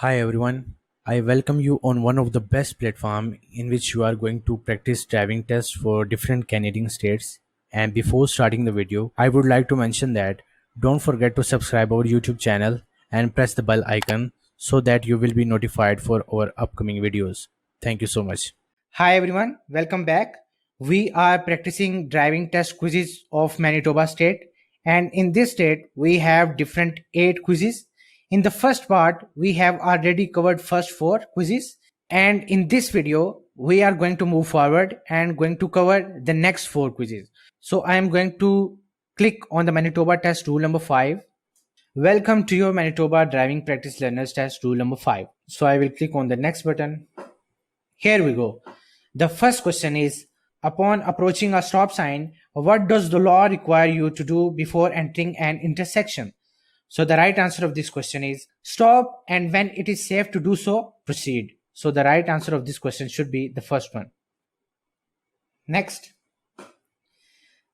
Hi everyone, I welcome you on one of the best platform in which you are going to practice driving tests for different Canadian states. And before starting the video, I would like to mention that don't forget to subscribe our YouTube channel and press the bell icon so that you will be notified for our upcoming videos. Thank you so much. Hi everyone, welcome back. We are practicing driving test quizzes of Manitoba state, and in this state we have different 8 quizzes. In the first part we have already covered first 4 quizzes, and in this video we are going to move forward and going to cover the next 4 quizzes. So I am going to click on the Manitoba test rule number 5. Welcome to your Manitoba driving practice learners test rule number 5. So I will click on the next button. Here we go. The first question is, upon approaching a stop sign, what does the law require you to do before entering an intersection? So the right answer of this question is stop, and when it is safe to do so, proceed. So the right answer of this question should be the first one. Next.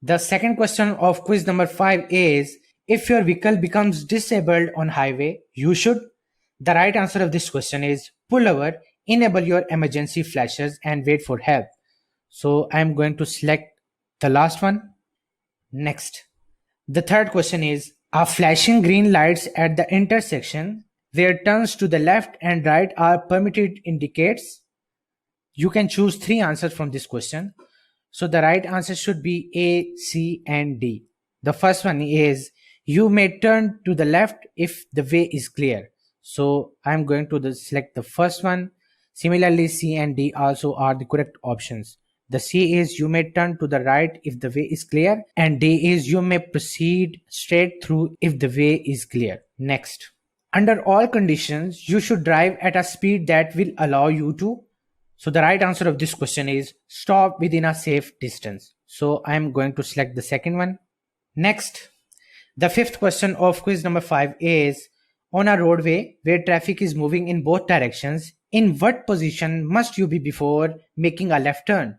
The second question of quiz number 5 is, if your vehicle becomes disabled on highway, you should. The right answer of this question is pull over, enable your emergency flashes and wait for help. So I'm going to select the last one. Next. The third question is, are flashing green lights at the intersection where turns to the left and right are permitted indicates? You can choose 3 answers from this question. So the right answer should be A, C and D. The first one is, you may turn to the left if the way is clear. So I'm going to select the first one. Similarly, C and D also are the correct options. The C is, you may turn to the right if the way is clear, and D is, you may proceed straight through if the way is clear. Next. Under all conditions, you should drive at a speed that will allow you to. So the right answer of this question is stop within a safe distance. So I'm going to select the second one. Next, the fifth question of quiz number 5 is, on a roadway where traffic is moving in both directions, in what position must you be before making a left turn?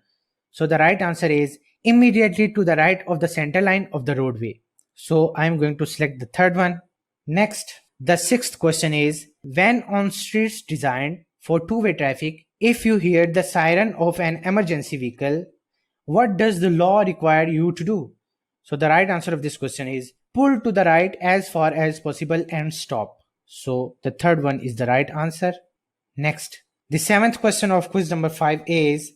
So the right answer is immediately to the right of the center line of the roadway. So I'm going to select the third one. Next, the sixth question is, when on streets designed for two-way traffic, if you hear the siren of an emergency vehicle, what does the law require you to do? So the right answer of this question is pull to the right as far as possible and stop. So the third one is the right answer. Next, the seventh question of quiz number 5 is,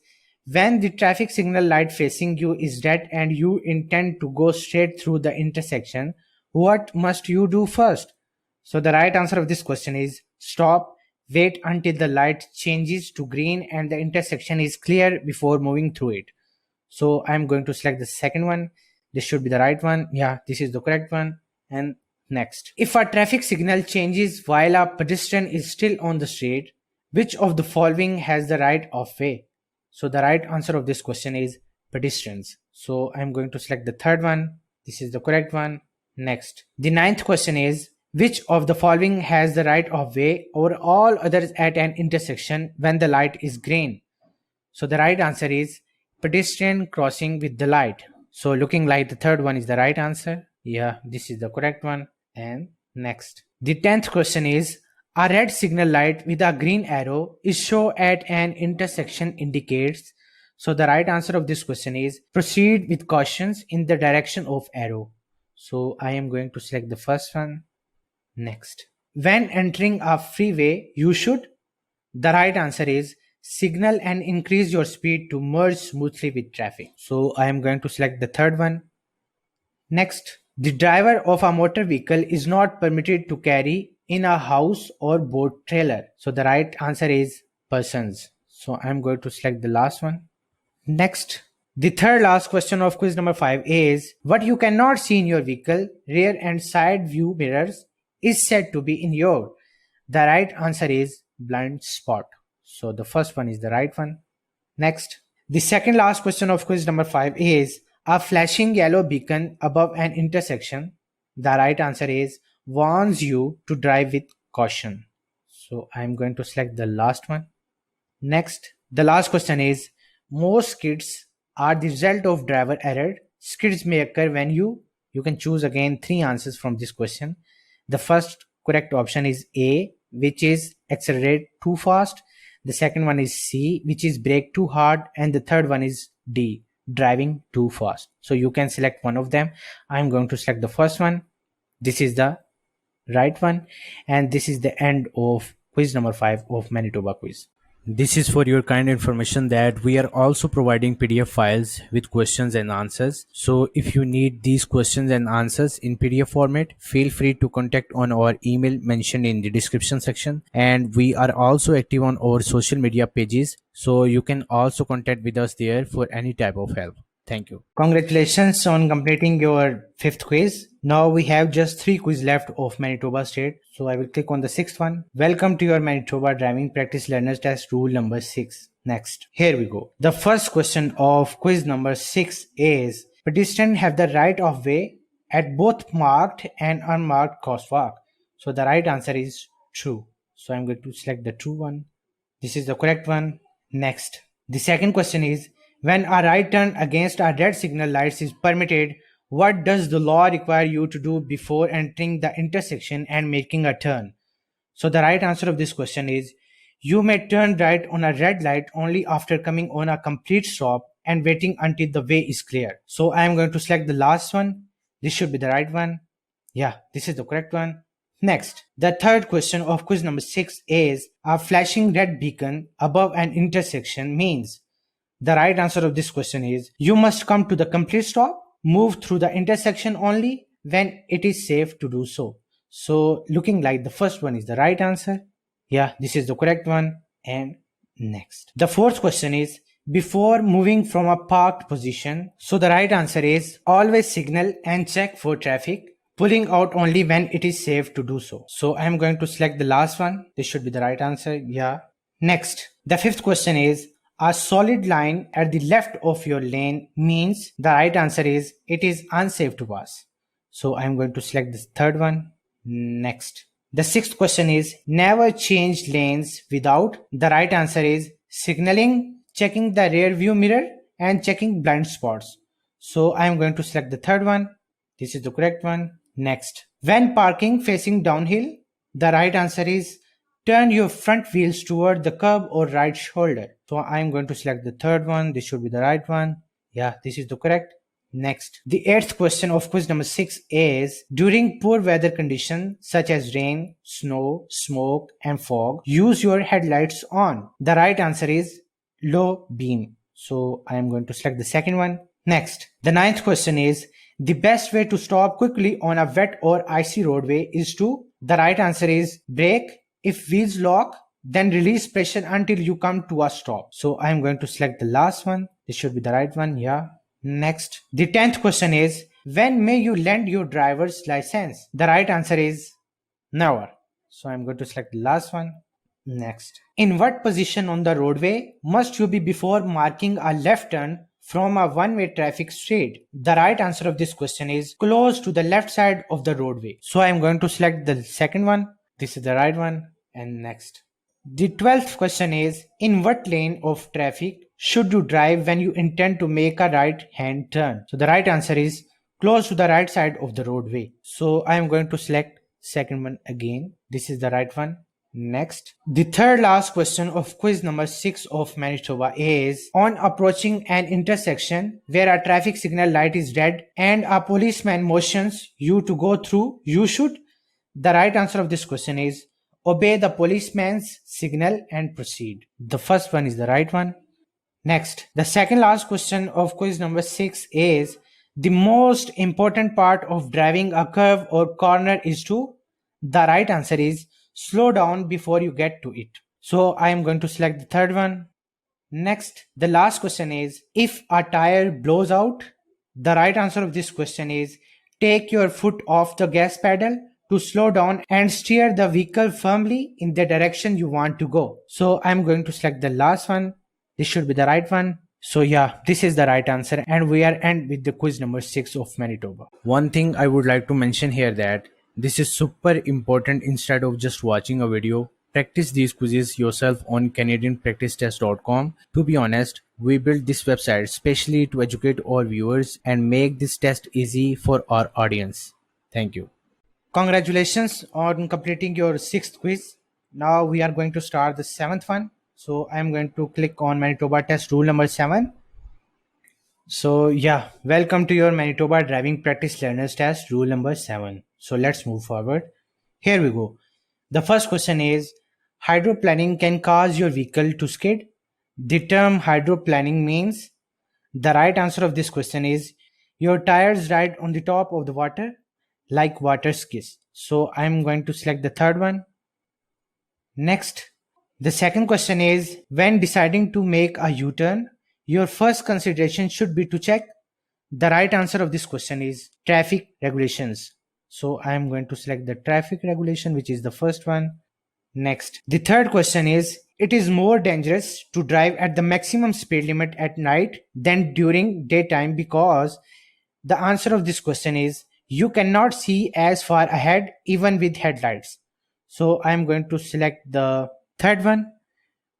when the traffic signal light facing you is red and you intend to go straight through the intersection, what must you do first? So the right answer of this question is stop, wait until the light changes to green and the intersection is clear before moving through it. So I'm going to select the second one. This should be the right one. Yeah, this is the correct one. And next, if a traffic signal changes while a pedestrian is still on the street, which of the following has the right of way? So the right answer of this question is pedestrians. So I'm going to select the third one. This is the correct one. Next, the ninth question is, which of the following has the right of way over all others at an intersection when the light is green? So the right answer is pedestrian crossing with the light. So looking like the third one is the right answer. Yeah, this is the correct one. And next, the 10th question is, a red signal light with a green arrow is shown at an intersection indicates. So the right answer of this question is proceed with cautions in the direction of arrow. So I am going to select the first one. Next, when entering a freeway, you should. The right answer is signal and increase your speed to merge smoothly with traffic. So I am going to select the third one. Next, the driver of a motor vehicle is not permitted to carry in a house or boat trailer. So the right answer is persons. So I'm going to select the last one. Next, the third last question of quiz number 5 is, what you cannot see in your vehicle, rear and side view mirrors, is said to be in your. The right answer is blind spot. So the first one is the right one. Next, the second last question of quiz number 5 is, a flashing yellow beacon above an intersection. The right answer is warns you to drive with caution. So I'm going to select the last one. Next, the last question is, most skids are the result of driver error. Skids may occur when you can choose again 3 answers from this question. The first correct option is A, which is accelerate too fast. The second one is C, which is brake too hard. And the third one is D, driving too fast. So you can select one of them. I'm going to select the first one. This is the right one. And this is the end of quiz number 5 of Manitoba quiz. This is for your kind information that we are also providing PDF files with questions and answers. So if you need these questions and answers in PDF format, feel free to contact on our email mentioned in the description section. And we are also active on our social media pages. So you can also contact with us there for any type of help. Thank you. Congratulations on completing your fifth quiz. Now we have just 3 quiz left of Manitoba state. So I will click on the sixth one. Welcome to your Manitoba driving practice learners test rule number 6. Next. Here we go. The first question of quiz number 6 is, pedestrians have the right of way at both marked and unmarked crosswalk. So the right answer is true. So I'm going to select the true one. This is the correct one. Next. The second question is, when a right turn against a red signal lights is permitted, what does the law require you to do before entering the intersection and making a turn? So the right answer of this question is, you may turn right on a red light only after coming on a complete stop and waiting until the way is clear. So I am going to select the last one. This should be the right one. Yeah, this is the correct one. Next, the third question of quiz number 6 is, a flashing red beacon above an intersection means. The right answer of this question is, you must come to the complete stop, move through the intersection only when it is safe to do so. So looking like the first one is the right answer. Yeah, this is the correct one. And next. The fourth question is, before moving from a parked position. So the right answer is, always signal and check for traffic, pulling out only when it is safe to do so. So I am going to select the last one. This should be the right answer. Yeah. Next, the fifth question is, a solid line at the left of your lane means. The right answer is, it is unsafe to pass. So I'm going to select this third one. Next. The sixth question is, never change lanes without. The right answer is, signaling, checking the rear view mirror, and checking blind spots. So I'm going to select the third one. This is the correct one. Next. When parking facing downhill, the right answer is, turn your front wheels toward the curb or right shoulder. So I'm going to select the third one. This should be the right one. Yeah, this is the correct. Next. The eighth question of quiz number 6 is, during poor weather conditions such as rain, snow, smoke, and fog, use your headlights on. The right answer is low beam. So I am going to select the second one. Next. The ninth question is, the best way to stop quickly on a wet or icy roadway is to. The right answer is brake. If wheels lock, then release pressure until you come to a stop. So I'm going to select the last one. This should be the right one. Yeah. Next. The 10th question is, when may you lend your driver's license? The right answer is never. So I'm going to select the last one. Next. In what position on the roadway must you be before marking a left turn from a one-way traffic street? The right answer of this question is close to the left side of the roadway. So I'm going to select the second one. This is the right one. And next. The 12th question is, in what lane of traffic should you drive when you intend to make a right hand turn? So the right answer is close to the right side of the roadway. So I am going to select second one again. This is the right one. Next. The third last question of quiz number 6 of Manitoba is, on approaching an intersection where a traffic signal light is red and a policeman motions you to go through, you should. The right answer of this question is, obey the policeman's signal and proceed. The first one is the right one. Next, the second last question of quiz number 6 is, the most important part of driving a curve or corner is to. The right answer is, slow down before you get to it. So I am going to select the third one. Next, the last question is, if a tire blows out. The right answer of this question is, take your foot off the gas pedal to slow down and steer the vehicle firmly in the direction you want to go. So I'm going to select the last one. This should be the right one. So yeah, this is the right answer, and we are end with the quiz number 6 of Manitoba. One thing I would like to mention here that this is super important. Instead of just watching a video, practice these quizzes yourself on canadianpracticetest.com. To be honest, we built this website especially to educate our viewers and make this test easy for our audience. Thank you. Congratulations on completing your 6th quiz. Now we are going to start the seventh one. So I'm going to click on Manitoba test rule number 7. So yeah, welcome to your Manitoba driving practice learners test rule number 7. So let's move forward. Here we go. The first question is, hydroplaning can cause your vehicle to skid. The term hydroplaning means, the right answer of this question is, your tires ride on the top of the water like water skis. So I'm going to select the third one. Next, the second question is, when deciding to make a U-turn, your first consideration should be to check. The right answer of this question is traffic regulations. So I am going to select the traffic regulation, which is the first one. Next, the third question is, it is more dangerous to drive at the maximum speed limit at night than during daytime because the answer of this question is, you cannot see as far ahead even with headlights. So I am going to select the third one,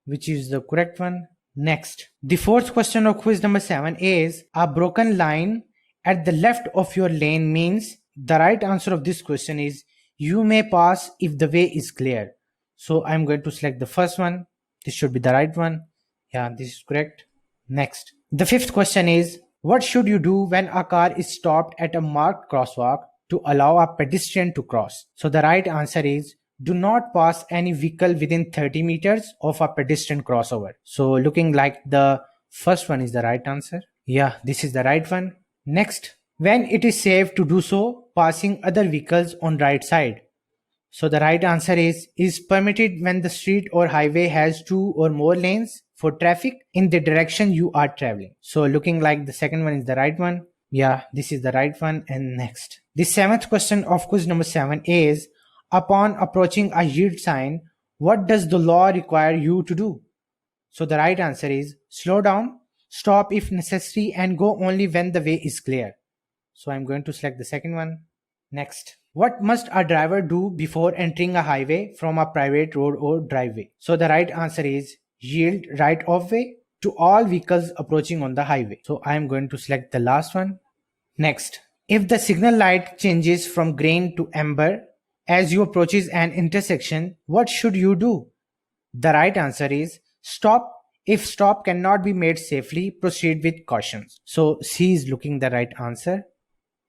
which is the correct one. Next, the fourth question of quiz number 7 is, a broken line at the left of your lane means. The right answer of this question is, you may pass if the way is clear. So I'm going to select the first one. This should be the right one. Yeah, this is correct. Next, the fifth question is, what should you do when a car is stopped at a marked crosswalk to allow a pedestrian to cross? So the right answer is, do not pass any vehicle within 30 meters of a pedestrian crossover. So looking like the first one is the right answer. Yeah, this is the right one. Next, when it is safe to do so, passing other vehicles on right side. So the right answer is permitted when the street or highway has 2 or more lanes for traffic in the direction you are traveling. So looking like the second one is the right one. Yeah, this is the right one. And next, the seventh question of quiz number 7 is, upon approaching a yield sign, what does the law require you to do? So the right answer is, slow down, stop if necessary, and go only when the way is clear. So I'm going to select the second one. Next, what must a driver do before entering a highway from a private road or driveway? So the right answer is, yield right of way to all vehicles approaching on the highway. So I am going to select the last one. Next, if the signal light changes from green to amber as you approaches an intersection, what should you do? The right answer is stop. If stop cannot be made safely, proceed with caution. So C is looking the right answer.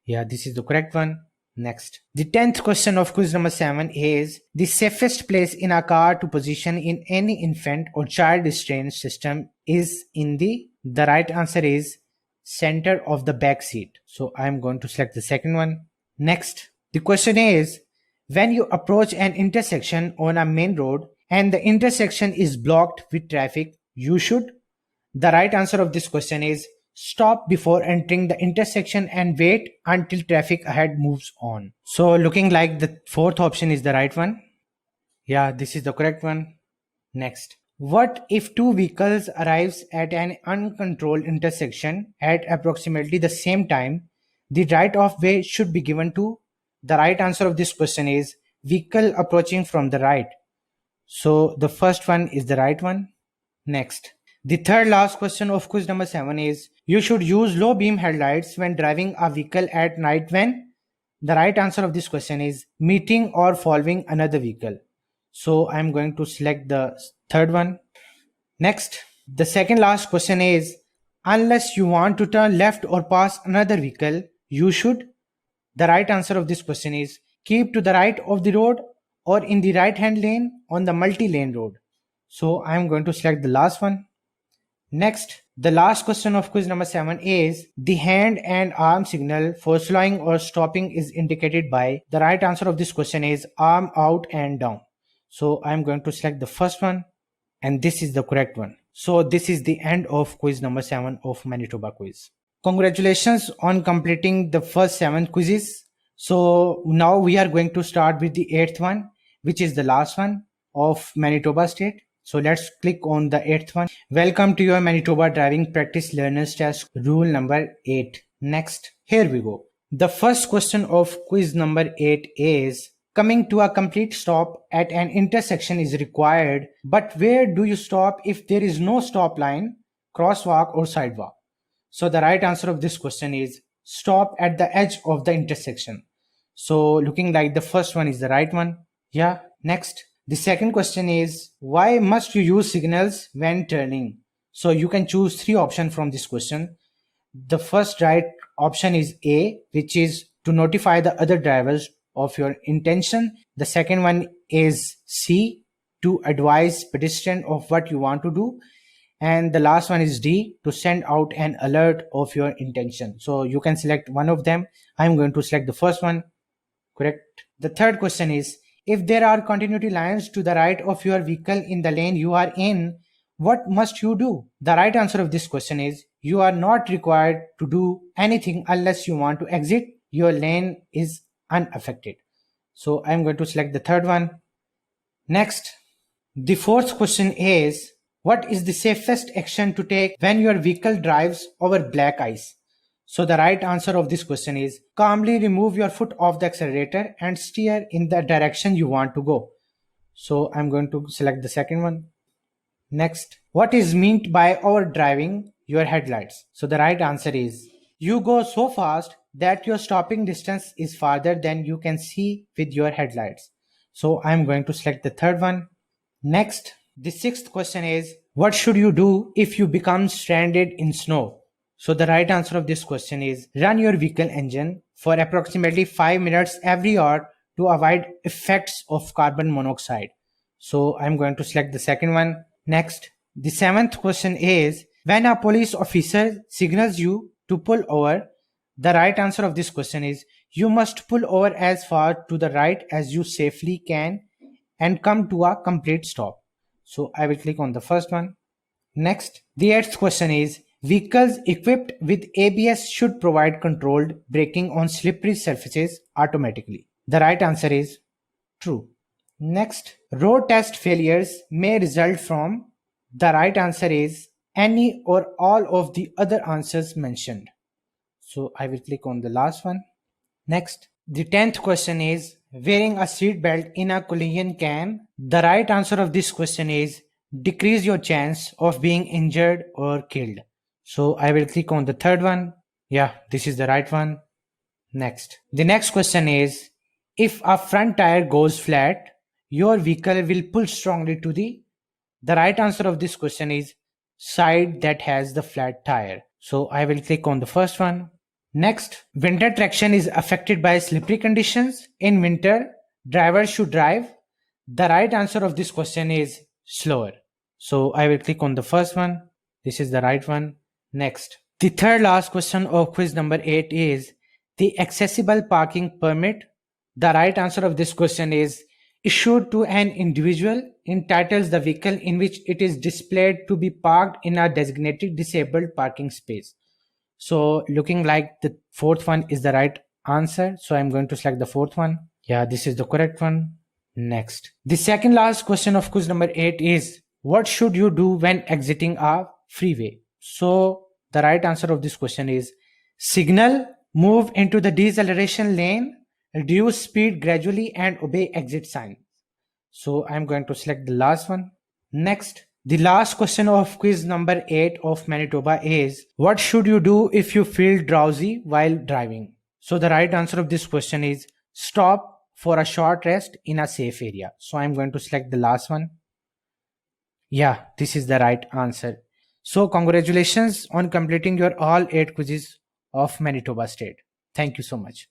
Yeah, this is the correct one. Next, the 10th question of quiz number 7 is, the safest place in a car to position in any infant or child restraint system is in the right answer is center of the back seat. So I'm going to select the second one. Next, the question is, when you approach an intersection on a main road and the intersection is blocked with traffic, you should. The right answer of this question is stop before entering the intersection and wait until traffic ahead moves on. So looking like the fourth option is the right one. Yeah, this is the correct one. Next, what if two vehicles arrives at an uncontrolled intersection at approximately the same time? The right of way should be given to. The right answer of this question is vehicle approaching from the right. So the first one is the right one. Next, the third last question of quiz number 7 is, you should use low beam headlights when driving a vehicle at night when. The right answer of this question is meeting or following another vehicle. So I'm going to select the third one. Next, the second last question is, unless you want to turn left or pass another vehicle, you should. The right answer of this question is keep to the right of the road or in the right hand lane on the multi-lane road. So I'm going to select the last one. Next, the last question of quiz number 7 is, the hand and arm signal for slowing or stopping is indicated by. The right answer of this question is arm out and down. So I'm going to select the first one, and this is the correct one. So this is the end of quiz number 7 of Manitoba quiz. Congratulations on completing the first 7 quizzes. So now we are going to start with the 8th one, which is the last one of Manitoba state. So let's click on the 8th one. Welcome to your Manitoba driving practice learners test rule number 8. Next, here we go. The first question of quiz number 8 is, coming to a complete stop at an intersection is required, but where do you stop if there is no stop line, crosswalk or sidewalk? So the right answer of this question is stop at the edge of the intersection. So looking like the first one is the right one. Yeah. Next, The second question is, why must you use signals when turning? So you can choose three options from this question. The first right option is A, which is to notify the other drivers of your intention. The second one is C, to advise pedestrian of what you want to do. And the last one is D, to send out an alert of your intention. So you can select one of them. I'm going to select the first one. Correct. The third question is, if there are continuity lines to the right of your vehicle in the lane you are in, what must you do? The right answer of this question is, you are not required to do anything unless you want to exit. Your lane is unaffected. So I'm going to select the third one. Next, the fourth question is, what is the safest action to take when your vehicle drives over black ice? So the right answer of this question is, calmly remove your foot off the accelerator and steer in the direction you want to go. So I'm going to select the second one. Next, what is meant by overdriving your headlights? So the right answer is, you go so fast that your stopping distance is farther than you can see with your headlights. So I'm going to select the third one. Next, the sixth question is, what should you do if you become stranded in snow? So the right answer of this question is, run your vehicle engine for approximately 5 minutes every hour to avoid effects of carbon monoxide. So I'm going to select the second one. Next, the seventh question is, when a police officer signals you to pull over, the right answer of this question is, you must pull over as far to the right as you safely can and come to a complete stop. So I will click on the first one. Next, the eighth question is, vehicles equipped with ABS should provide controlled braking on slippery surfaces automatically. The right answer is true. Next, road test failures may result from, the right answer is any or all of the other answers mentioned. So I will click on the last one. Next, the 10th question is, wearing a seat belt in a collision can. The right answer of this question is, decrease your chance of being injured or killed. So I will click on the third one. Yeah, this is the right one. Next, the next question is, if a front tire goes flat, your vehicle will pull strongly to the right answer of this question is side that has the flat tire. So I will click on the first one. Next, winter traction is affected by slippery conditions. In winter, drivers should drive. The right answer of this question is slower. So I will click on the first one. This is the right one. Next, the third last question of quiz number 8 is the accessible parking permit. The right answer of this question is issued to an individual, entitles the vehicle in which it is displayed to be parked in a designated disabled parking space. So looking like the fourth one is the right answer. So I'm going to select the fourth one. Yeah, this is the correct one. Next, the second last question of quiz number 8 is, what should you do when exiting a freeway? So the right answer of this question is signal, move into the deceleration lane, reduce speed gradually and obey exit sign. So I'm going to select the last one. Next, the last question of quiz number 8 of Manitoba is, what should you do if you feel drowsy while driving? So the right answer of this question is stop for a short rest in a safe area. So I'm going to select the last one. Yeah, this is the right answer. So congratulations on completing your all 8 quizzes of Manitoba State. Thank you so much.